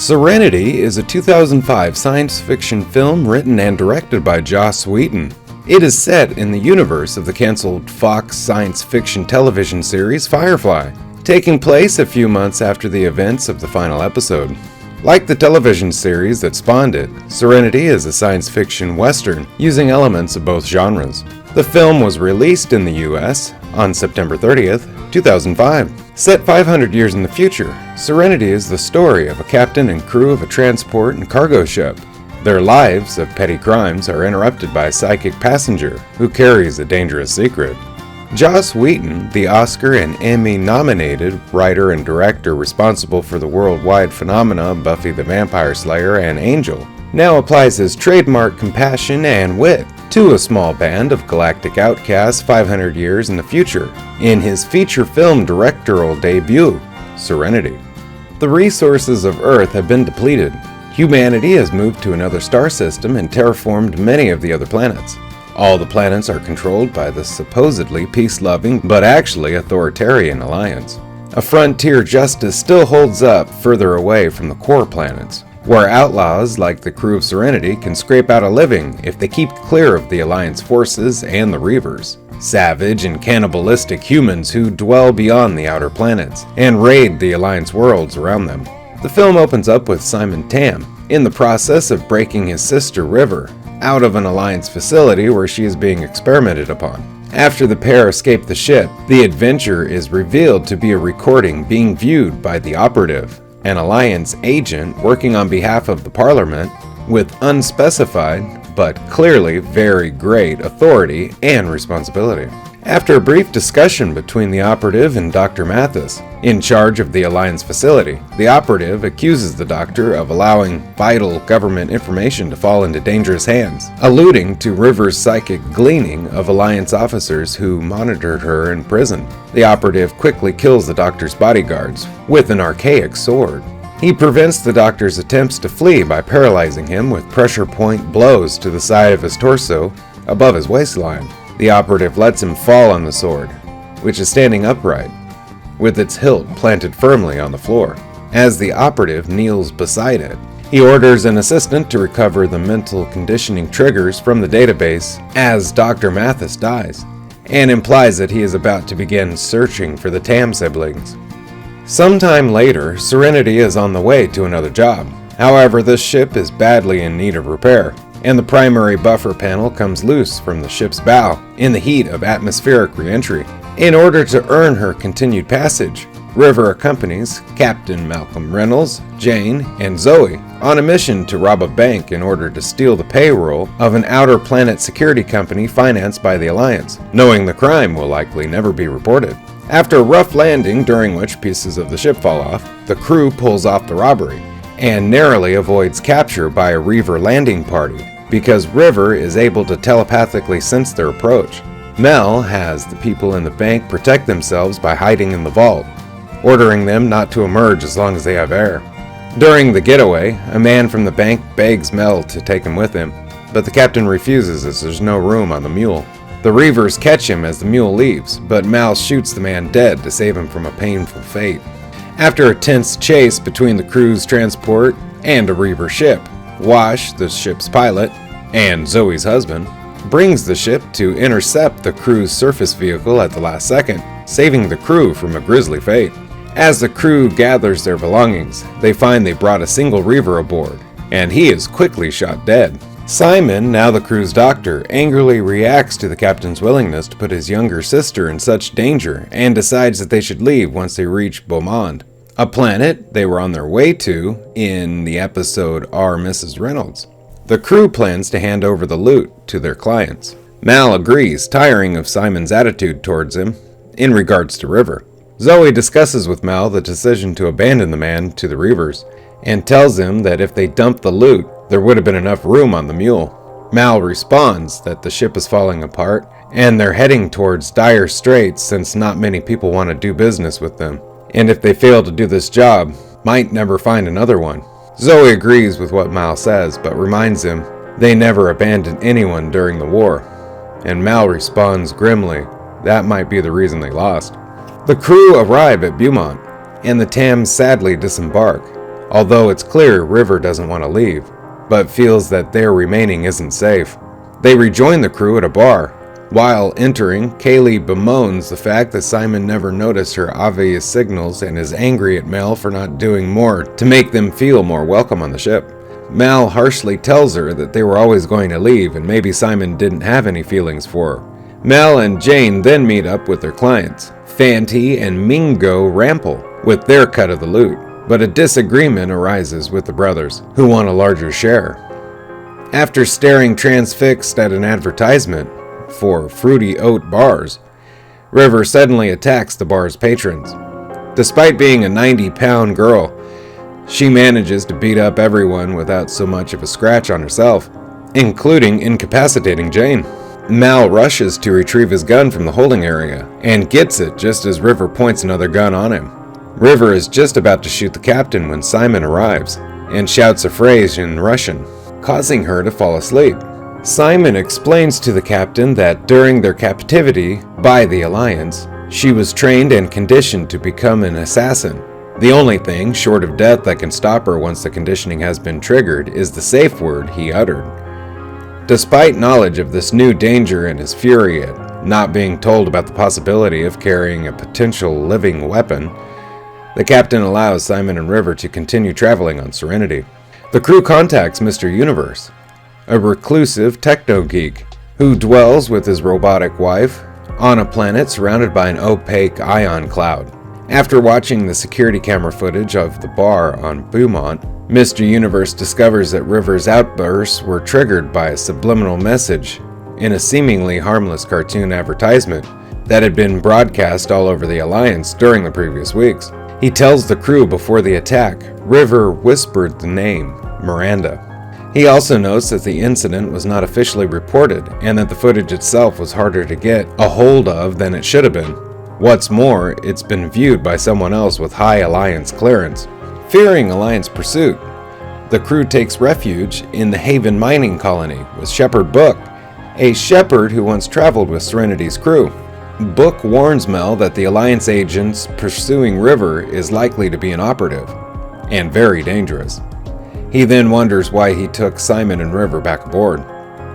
Serenity is a 2005 science fiction film written and directed by Joss Whedon. It is set in the universe of the canceled Fox science fiction television series Firefly, taking place a few months after the events of the final episode. Like the television series that spawned it, Serenity is a science fiction western using elements of both genres. The film was released in the US on September 30th, 2005. Set 500 years in the future, Serenity is the story of a captain and crew of a transport and cargo ship. Their lives of petty crimes are interrupted by a psychic passenger who carries a dangerous secret. Joss Whedon, the Oscar and Emmy-nominated writer and director responsible for the worldwide phenomena Buffy the Vampire Slayer and Angel, now applies his trademark compassion and wit to a small band of galactic outcasts 500 years in the future in his feature film directorial debut, Serenity. The resources of Earth have been depleted. Humanity has moved to another star system and terraformed many of the other planets. All the planets are controlled by the supposedly peace-loving but actually authoritarian alliance. A frontier justice still holds up further away from the core planets, where outlaws like the crew of Serenity can scrape out a living if they keep clear of the Alliance forces and the Reavers, savage and cannibalistic humans who dwell beyond the outer planets and raid the Alliance worlds around them. The film opens up with Simon Tam in the process of breaking his sister River out of an Alliance facility where she is being experimented upon. After the pair escape the ship, the adventure is revealed to be a recording being viewed by the Operative, an Alliance agent working on behalf of the Parliament with unspecified, but clearly very great authority and responsibility. After a brief discussion between the Operative and Dr. Mathis, in charge of the Alliance facility, the Operative accuses the Doctor of allowing vital government information to fall into dangerous hands, alluding to River's psychic gleaning of Alliance officers who monitored her in prison. The Operative quickly kills the Doctor's bodyguards with an archaic sword. He prevents the Doctor's attempts to flee by paralyzing him with pressure point blows to the side of his torso above his waistline. The Operative lets him fall on the sword, which is standing upright, with its hilt planted firmly on the floor. As the Operative kneels beside it, he orders an assistant to recover the mental conditioning triggers from the database as Dr. Mathis dies, and implies that he is about to begin searching for the Tam siblings. Sometime later, Serenity is on the way to another job. However, this ship is badly in need of repair, and the primary buffer panel comes loose from the ship's bow in the heat of atmospheric re-entry. In order to earn her continued passage, River accompanies Captain Malcolm Reynolds, Jane, and Zoe on a mission to rob a bank in order to steal the payroll of an outer planet security company financed by the Alliance, knowing the crime will likely never be reported. After a rough landing during which pieces of the ship fall off, the crew pulls off the robbery and narrowly avoids capture by a Reaver landing party because River is able to telepathically sense their approach. Mel has the people in the bank protect themselves by hiding in the vault, ordering them not to emerge as long as they have air. During the getaway, a man from the bank begs Mel to take him with him, but the captain refuses as there's no room on the mule. The Reavers catch him as the mule leaves, but Mal shoots the man dead to save him from a painful fate. After a tense chase between the crew's transport and a Reaver ship, Wash, the ship's pilot, and Zoe's husband, brings the ship to intercept the crew's surface vehicle at the last second, saving the crew from a grisly fate. As the crew gathers their belongings, they find they brought a single Reaver aboard, and he is quickly shot dead. Simon, now the crew's doctor, angrily reacts to the captain's willingness to put his younger sister in such danger and decides that they should leave once they reach Beaumont, a planet they were on their way to in the episode Our Mrs. Reynolds. The crew plans to hand over the loot to their clients. Mal agrees, tiring of Simon's attitude towards him in regards to River. Zoe discusses with Mal the decision to abandon the man to the Reavers and tells him that if they dump the loot, there would have been enough room on the mule. Mal responds that the ship is falling apart and they're heading towards dire straits since not many people want to do business with them, and if they fail to do this job, might never find another one. Zoe agrees with what Mal says, but reminds him they never abandoned anyone during the war, and Mal responds grimly that might be the reason they lost. The crew arrive at Beaumont, and the Tams sadly disembark. although it's clear River doesn't want to leave, but feels that their remaining isn't safe. They rejoin the crew at a bar. While entering, Kaylee bemoans the fact that Simon never noticed her obvious signals and is angry at Mel for not doing more to make them feel more welcome on the ship. Mal harshly tells her that they were always going to leave and maybe Simon didn't have any feelings for her. Mel and Jane then meet up with their clients, Fanti and Mingo Rample, with their cut of the loot, but a disagreement arises with the brothers, who want a larger share. After staring transfixed at an advertisement for fruity oat bars, River suddenly attacks the bar's patrons. Despite being a 90-pound girl, she manages to beat up everyone without so much of a scratch on herself, including incapacitating Jane. Mal rushes to retrieve his gun from the holding area, and gets it just as River points another gun on him. River is just about to shoot the captain when Simon arrives, and shouts a phrase in Russian, causing her to fall asleep. Simon explains to the captain that during their captivity by the Alliance, she was trained and conditioned to become an assassin. The only thing, short of death, that can stop her once the conditioning has been triggered is the safe word he uttered. Despite knowledge of this new danger and his fury at not being told about the possibility of carrying a potential living weapon, the captain allows Simon and River to continue traveling on Serenity. The crew contacts Mr. Universe, a reclusive techno-geek who dwells with his robotic wife on a planet surrounded by an opaque ion cloud. After watching the security camera footage of the bar on Beaumont, Mr. Universe discovers that River's outbursts were triggered by a subliminal message in a seemingly harmless cartoon advertisement that had been broadcast all over the Alliance during the previous weeks. He tells the crew before the attack, River whispered the name, Miranda. He also notes that the incident was not officially reported and that the footage itself was harder to get a hold of than it should have been. What's more, it's been viewed by someone else with high Alliance clearance. Fearing Alliance pursuit, the crew takes refuge in the Haven mining colony with Shepard Book, a shepherd who once traveled with Serenity's crew. Book warns Mel that the Alliance agents pursuing River is likely to be an operative, and very dangerous. He then wonders why he took Simon and River back aboard,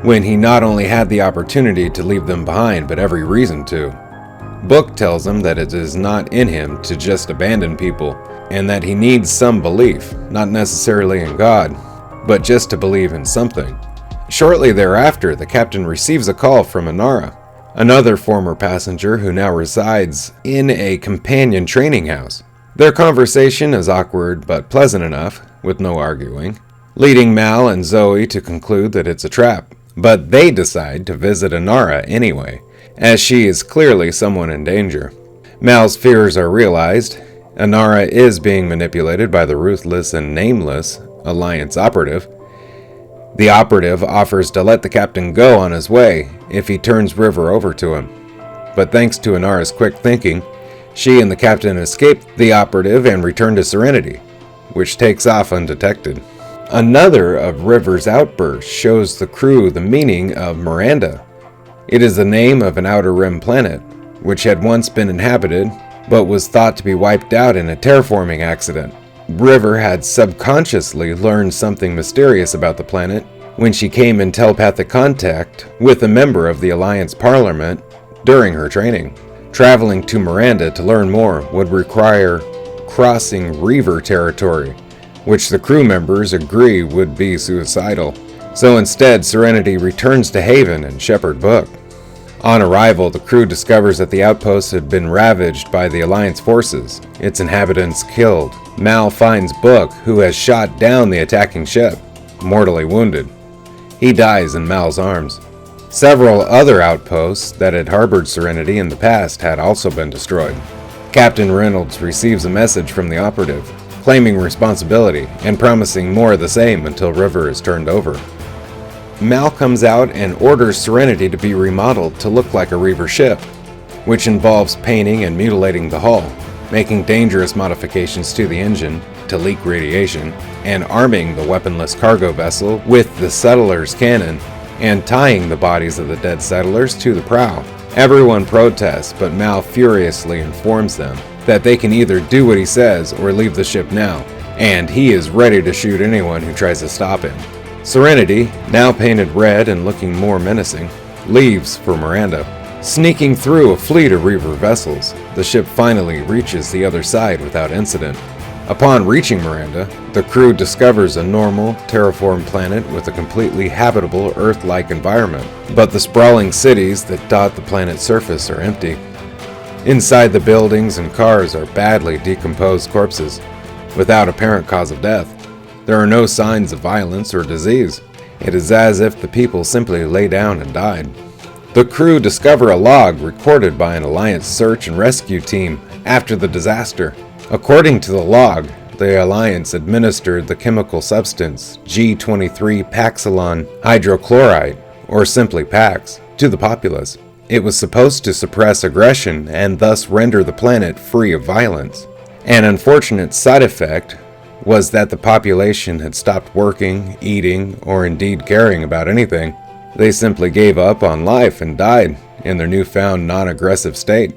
when he not only had the opportunity to leave them behind, but every reason to. Book tells him that it is not in him to just abandon people, and that he needs some belief, not necessarily in God, but just to believe in something. Shortly thereafter, the captain receives a call from Inara, another former passenger who now resides in a companion training house. Their conversation is awkward but pleasant enough, with no arguing, leading Mal and Zoe to conclude that it's a trap. But they decide to visit Inara anyway, as she is clearly someone in danger. Mal's fears are realized. Inara is being manipulated by the ruthless and nameless Alliance operative. The operative offers to let the captain go on his way if he turns River over to him. But thanks to Inara's quick thinking, she and the captain escape the operative and return to Serenity, which takes off undetected. Another of River's outbursts shows the crew the meaning of Miranda. It is the name of an outer rim planet, which had once been inhabited, but was thought to be wiped out in a terraforming accident. River had subconsciously learned something mysterious about the planet when she came in telepathic contact with a member of the Alliance Parliament during her training. Traveling to Miranda to learn more would require crossing Reaver territory, which the crew members agree would be suicidal. So instead, Serenity returns to Haven and Shepard Book. On arrival, the crew discovers that the outpost had been ravaged by the Alliance forces, its inhabitants killed. Mal finds Book, who has shot down the attacking ship, mortally wounded. He dies in Mal's arms. Several other outposts that had harbored Serenity in the past had also been destroyed. Captain Reynolds receives a message from the operative, claiming responsibility and promising more of the same until River is turned over. Mal comes out and orders Serenity to be remodeled to look like a Reaver ship, which involves painting and mutilating the hull, making dangerous modifications to the engine to leak radiation, and arming the weaponless cargo vessel with the settler's cannon, and tying the bodies of the dead settlers to the prow. Everyone protests, but Mal furiously informs them that they can either do what he says or leave the ship now, and he is ready to shoot anyone who tries to stop him. Serenity, now painted red and looking more menacing, leaves for Miranda. Sneaking through a fleet of Reaver vessels, the ship finally reaches the other side without incident. Upon reaching Miranda, the crew discovers a normal, terraformed planet with a completely habitable Earth-like environment, but the sprawling cities that dot the planet's surface are empty. Inside the buildings and cars are badly decomposed corpses, without apparent cause of death. There are no signs of violence or disease. It is as if the people simply lay down and died. The crew discover a log recorded by an Alliance search and rescue team after the disaster. According to the log, the Alliance administered the chemical substance G23-Paxilon hydrochloride, or simply Pax, to the populace. It was supposed to suppress aggression and thus render the planet free of violence. An unfortunate side effect was that the population had stopped working, eating, or indeed caring about anything. They simply gave up on life and died in their newfound non-aggressive state.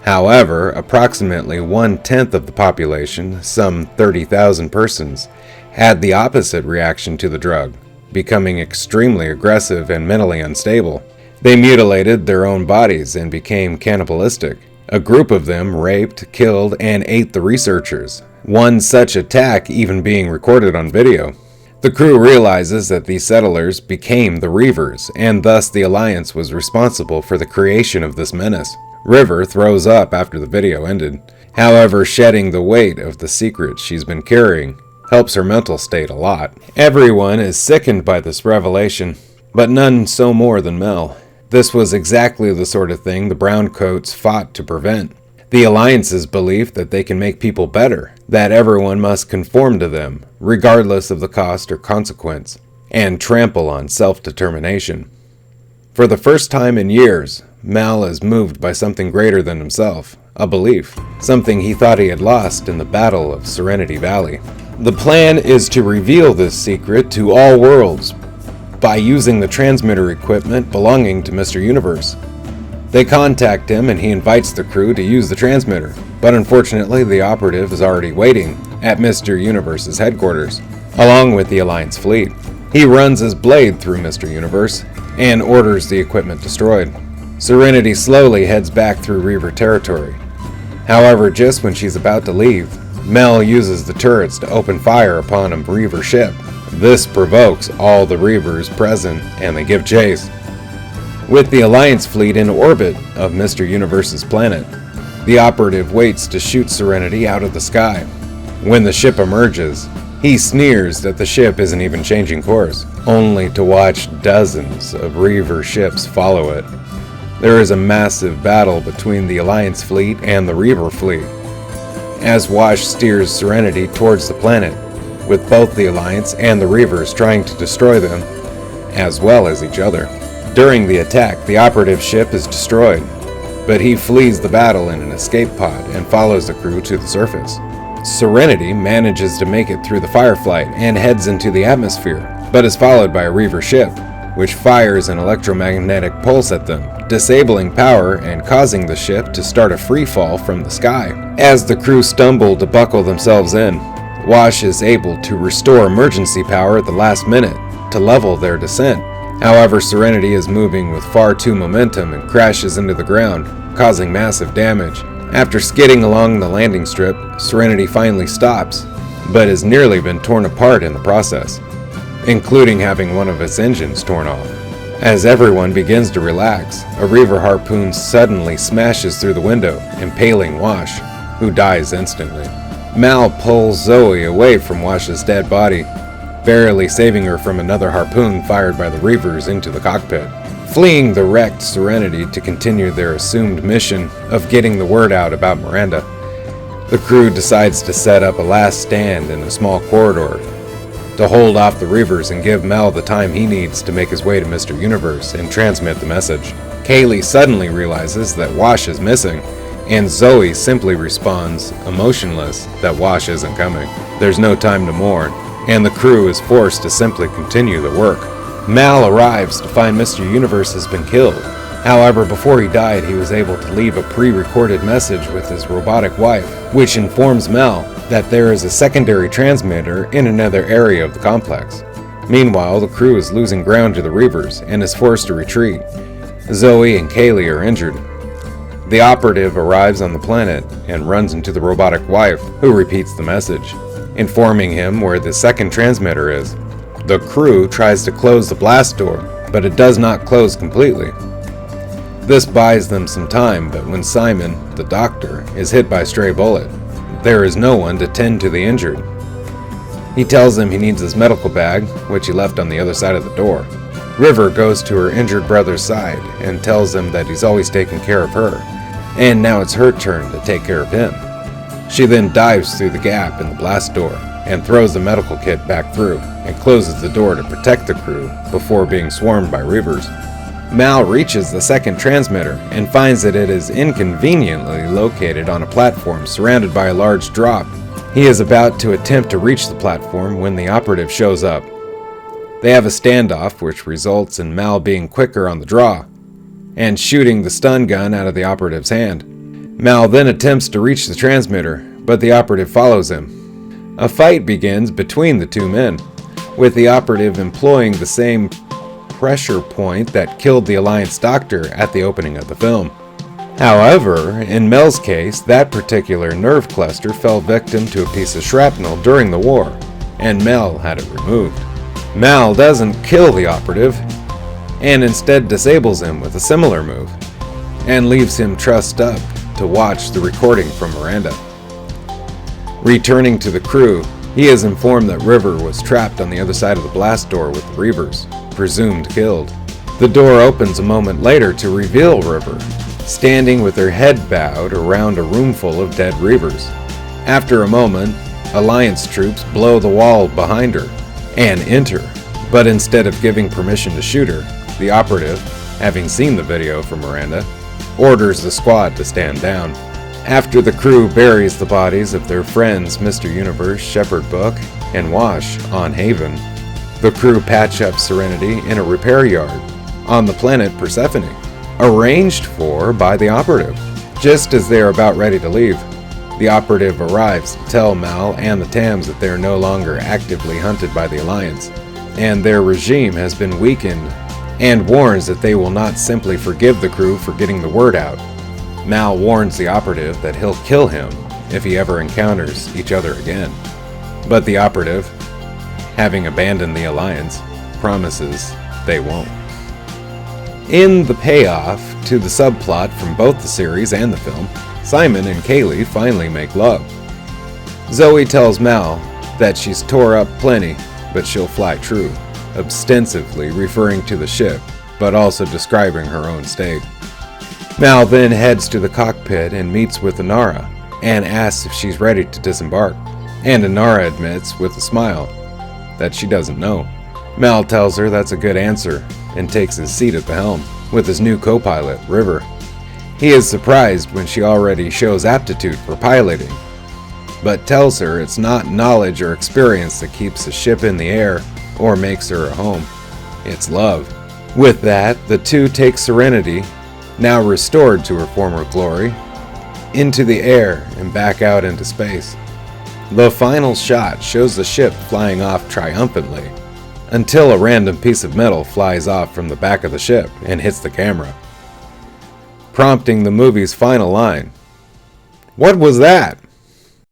However, approximately 1/10 of the population, some 30,000 persons, had the opposite reaction to the drug, becoming extremely aggressive and mentally unstable. They mutilated their own bodies and became cannibalistic. A group of them raped, killed, and ate the researchers, one such attack even being recorded on video. The crew realizes that these settlers became the Reavers, and thus the Alliance was responsible for the creation of this menace. River throws up after the video ended. However, shedding the weight of the secret she's been carrying helps her mental state a lot. Everyone is sickened by this revelation, but none so more than Mel. This was exactly the sort of thing the Browncoats fought to prevent. The Alliance's belief that they can make people better, that everyone must conform to them, regardless of the cost or consequence, and trample on self-determination. For the first time in years, Mal is moved by something greater than himself, a belief, something he thought he had lost in the Battle of Serenity Valley. The plan is to reveal this secret to all worlds by using the transmitter equipment belonging to Mr. Universe. They contact him and he invites the crew to use the transmitter, but unfortunately the operative is already waiting at Mr. Universe's headquarters, along with the Alliance fleet. He runs his blade through Mr. Universe and orders the equipment destroyed. Serenity slowly heads back through Reaver territory. However, just when she's about to leave, Mel uses the turrets to open fire upon a Reaver ship. This provokes all the Reavers present and they give chase. With the Alliance fleet in orbit of Mr. Universe's planet, the operative waits to shoot Serenity out of the sky. When the ship emerges, he sneers that the ship isn't even changing course, only to watch dozens of Reaver ships follow it. There is a massive battle between the Alliance fleet and the Reaver fleet, as Wash steers Serenity towards the planet, with both the Alliance and the Reavers trying to destroy them, as well as each other. During the attack, the operative ship is destroyed, but he flees the battle in an escape pod and follows the crew to the surface. Serenity manages to make it through the Firefly and heads into the atmosphere, but is followed by a Reaver ship, which fires an electromagnetic pulse at them, disabling power and causing the ship to start a free fall from the sky. As the crew stumble to buckle themselves in, Wash is able to restore emergency power at the last minute to level their descent. However, Serenity is moving with far too momentum and crashes into the ground, causing massive damage. After skidding along the landing strip, Serenity finally stops, but has nearly been torn apart in the process, including having one of its engines torn off. As everyone begins to relax, a Reaver harpoon suddenly smashes through the window, impaling Wash, who dies instantly. Mal pulls Zoe away from Wash's dead body, barely saving her from another harpoon fired by the Reavers into the cockpit. Fleeing the wrecked Serenity to continue their assumed mission of getting the word out about Miranda, the crew decides to set up a last stand in a small corridor to hold off the Reavers and give Mal the time he needs to make his way to Mr. Universe and transmit the message. Kaylee suddenly realizes that Wash is missing, and Zoe simply responds, emotionless, that Wash isn't coming. There's no time to mourn, and the crew is forced to simply continue the work. Mal arrives to find Mr. Universe has been killed, However, before he died, he was able to leave a pre-recorded message with his robotic wife, which informs Mel that there is a secondary transmitter in another area of the complex. Meanwhile, the crew is losing ground to the Reavers and is forced to retreat. Zoe and Kaylee are injured. The operative arrives on the planet and runs into the robotic wife, who repeats the message, informing him where the second transmitter is. The crew tries to close the blast door, but it does not close completely. This buys them some time, but when Simon, the doctor, is hit by a stray bullet, there is no one to tend to the injured. He tells him he needs his medical bag, which he left on the other side of the door. River goes to her injured brother's side and tells him that he's always taken care of her, and now it's her turn to take care of him. She then dives through the gap in the blast door and throws the medical kit back through and closes the door to protect the crew before being swarmed by Reavers. Mal reaches the second transmitter and finds that it is inconveniently located on a platform surrounded by a large drop. He is about to attempt to reach the platform when the operative shows up. They have a standoff, which results in Mal being quicker on the draw and shooting the stun gun out of the operative's hand. Mal then attempts to reach the transmitter, but the operative follows him. A fight begins between the two men, with the operative employing the same pressure point that killed the Alliance doctor at the opening of the film. However, in Mel's case, that particular nerve cluster fell victim to a piece of shrapnel during the war, and Mel had it removed. Mal doesn't kill the operative, and instead disables him with a similar move, and leaves him trussed up to watch the recording from Miranda. Returning to the crew, he is informed that River was trapped on the other side of the blast door with the Reavers, presumed killed. The door opens a moment later to reveal River, standing with her head bowed around a room full of dead Reavers. After a moment, Alliance troops blow the wall behind her and enter, but instead of giving permission to shoot her, the operative, having seen the video from Miranda, orders the squad to stand down. After the crew buries the bodies of their friends Mr. Universe, Shepherd Book, and Wash on Haven, the crew patch up Serenity in a repair yard on the planet Persephone, arranged for by the operative. Just as they are about ready to leave, the operative arrives to tell Mal and the Tams that they are no longer actively hunted by the Alliance, and their regime has been weakened, and warns that they will not simply forgive the crew for getting the word out. Mal warns the operative that he'll kill him if he ever encounters each other again. But the operative, having abandoned the Alliance, promises they won't. In the payoff to the subplot from both the series and the film, Simon and Kaylee finally make love. Zoe tells Mal that she's tore up plenty, but she'll fly true, ostensibly referring to the ship, but also describing her own state. Mal then heads to the cockpit and meets with Inara, and asks if she's ready to disembark, and Inara admits with a smile that she doesn't know. Mal tells her that's a good answer, and takes his seat at the helm, with his new co-pilot, River. He is surprised when she already shows aptitude for piloting, but tells her it's not knowledge or experience that keeps a ship in the air or makes her a home. It's love. With that, the two take Serenity, now restored to her former glory, into the air and back out into space. The final shot shows the ship flying off triumphantly, until a random piece of metal flies off from the back of the ship and hits the camera, prompting the movie's final line. "What was that?"